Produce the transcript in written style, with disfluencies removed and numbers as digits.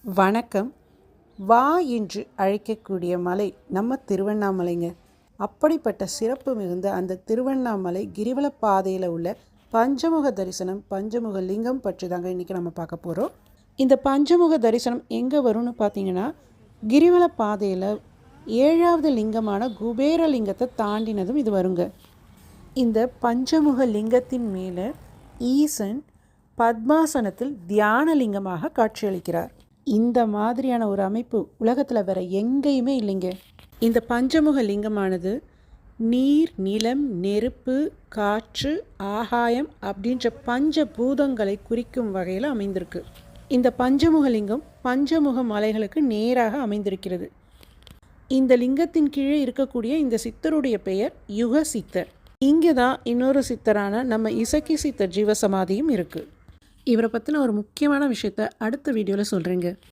வணக்கம். வா என்று அழைக்கக்கூடிய மலை நம்ம திருவண்ணாமலைங்க. அப்படிப்பட்ட சிறப்பு மிகுந்த அந்த திருவண்ணாமலை கிரிவல பாதையில் உள்ள பஞ்சமுக தரிசனம், பஞ்சமுக லிங்கம் பற்றி தாங்க இன்றைக்கி நம்ம பார்க்க போகிறோம். இந்த பஞ்சமுக தரிசனம் எங்கே வரும்னு பார்த்தீங்கன்னா, கிரிவல பாதையில் 7வது லிங்கமான குபேர லிங்கத்தை தாண்டினதும் இது வருங்க. இந்த பஞ்சமுக லிங்கத்தின் மேலே ஈசன் பத்மாசனத்தில் தியான லிங்கமாக காட்சியளிக்கிறார். இந்த மாதிரியான ஒரு அமைப்பு உலகத்தில் வேற எங்கேயுமே இல்லைங்க. இந்த பஞ்சமுக லிங்கமானது நீர், நிலம், நெருப்பு, காற்று, ஆகாயம் அப்படின்ற பஞ்ச பூதங்களை குறிக்கும் வகையில் அமைந்திருக்கு. இந்த பஞ்சமுக லிங்கம் பஞ்சமுக மலைகளுக்கு நேராக அமைந்திருக்கிறது. இந்த லிங்கத்தின் கீழே இருக்கக்கூடிய இந்த சித்தருடைய பெயர் யுக சித்தர். இங்கே தான் இன்னொரு சித்தரான நம்ம இசக்கி சித்தர் ஜீவசமாதியும் இருக்குது. இவரை பற்றின ஒரு முக்கியமான விஷயத்தை அடுத்த வீடியோவில் சொல்கிறேங்க.